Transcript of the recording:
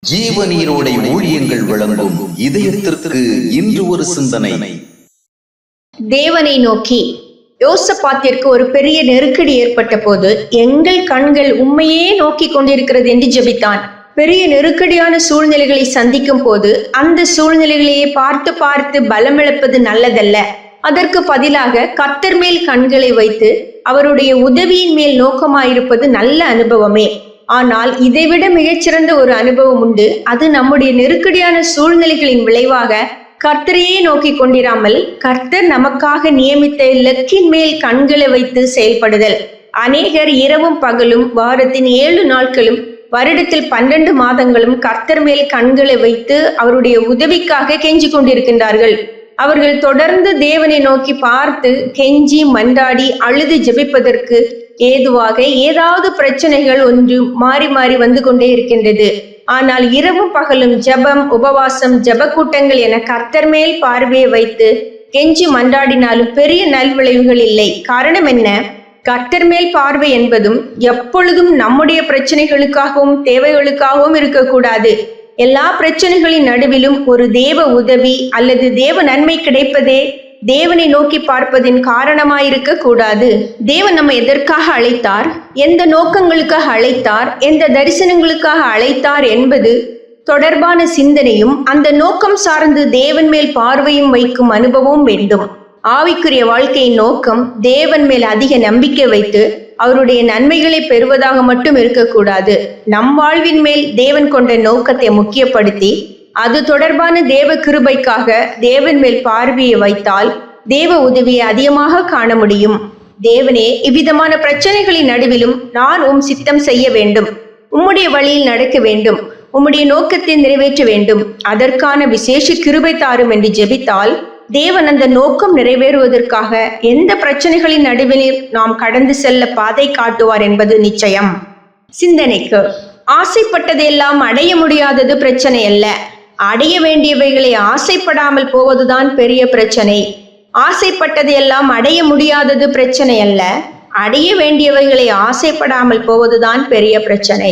ஜீவநீரோடை ஊழியங்கள் வழங்கும் இதயத்திற்கு இன்று ஒரு சிந்தனை. தேவனை நோக்கி யோசபாத்திற்கு ஒரு பெரிய நெருக்கடி ஏற்பட்ட போது எங்கள் கண்கள் உண்மையே நோக்கி கொண்டிருக்கிறது என்று ஜெபித்தான். பெரிய நெருக்கடியான சூழ்நிலைகளை சந்திக்கும் போது அந்த சூழ்நிலைகளையே பார்த்து பார்த்து பலமிழப்பது நல்லதல்ல. அதற்கு பதிலாக கர்த்தர் மேல் கண்களை வைத்து அவருடைய உதவியின் மேல் நோக்கமாயிருப்பது நல்ல அனுபவமே. ஆனால் இதைவிட மிகச்சிறந்த ஒரு அனுபவம் உண்டு. அது நம்முடைய நெருக்கடியான சூழ்நிலைகளின் விளைவாக கர்த்தரையே நோக்கி கொண்டிராமல் கர்த்தர் நமக்காக நியமித்த இலக்கின் மேல் கண்களை வைத்து செயல்படுதல். அநேகர் இரவும் பகலும் வாரத்தின் 7 நாட்களும் வருடத்தில் 12 மாதங்களும் கர்த்தர் மேல் கண்களை வைத்து அவருடைய உதவிக்காக கெஞ்சி கொண்டிருக்கின்றார்கள். அவர்கள் தொடர்ந்து தேவனை நோக்கி பார்த்து கெஞ்சி மன்றாடி அழுது ஜெபிப்பதற்கு ஏதுவாக ஏதாவது பிரச்சனைகள் ஒன்று மாறி மாறி வந்து கொண்டே இருக்கின்றது. ஆனால் இரவும் பகலும் ஜெபம், உபவாசம், ஜெப கூட்டங்கள் என கர்த்தர் மேல் பார்வையை வைத்து கெஞ்சி மன்றாடினாலும் பெரிய நல்விளைவுகள் இல்லை. காரணம் என்ன? கர்த்தர் மேல் பார்வை என்பதும் எப்பொழுதும் நம்முடைய பிரச்சனைகளுக்காகவும் தேவைகளுக்காகவும் இருக்கக்கூடாது. எல்லா பிரச்சனைகளின் நடுவிலும் ஒரு தேவ உதவி அல்லது தேவ நன்மை கிடைப்பதே தேவனை நோக்கி பார்ப்பதின் காரணமாயிருக்க கூடாது. தேவன் நம்ம எதற்காக அழைத்தார், எந்த நோக்கங்களுக்காக அழைத்தார், எந்த தரிசனங்களுக்காக அழைத்தார் என்பது தொடர்பான சிந்தனையும் அந்த நோக்கம் சார்ந்து தேவன் மேல் பார்வையும் வைக்கும் அனுபவம் வேண்டும். ஆவிக்குரிய வாழ்க்கையின் நோக்கம் தேவன் மேல் அதிக நம்பிக்கை வைத்து அவருடைய நன்மைகளை பெறுவதாக மட்டும் இருக்கக்கூடாது. நம் வாழ்வின் மேல் தேவன் கொண்ட நோக்கத்தை முக்கியப்படுத்தி அது தொடர்பான தேவ கிருபைக்காக தேவன் மேல் பார்வையை வைத்தால் தேவ உதவியை அதிகமாக காண முடியும். தேவனே, இவ்விதமான பிரச்சனைகளின் நடுவிலும் நான் உம் சித்தம் செய்ய வேண்டும், உம்முடைய வழியில் நடக்க வேண்டும், உம்முடைய நோக்கத்தை நிறைவேற்ற வேண்டும், அதற்கான விசேஷ கிருபை தாரும் என்று ஜெபித்தால் தேவன் அந்த நோக்கம் நிறைவேறுவதற்காக எந்த பிரச்சனைகளின் நடுவில் நாம் கடந்து செல்ல பாதை காட்டுவார் என்பது நிச்சயம். சிந்தனைக்கு, ஆசைப்பட்டதெல்லாம் அடைய முடியாதது பிரச்சனை அல்ல, அடைய வேண்டியவைகளை ஆசைப்படாமல் போவதுதான் பெரிய பிரச்சனை. ஆசைப்பட்டதையெல்லாம் அடைய முடியாதது பிரச்சனை அல்ல, அடைய வேண்டியவைகளை ஆசைப்படாமல் போவதுதான் பெரிய பிரச்சனை.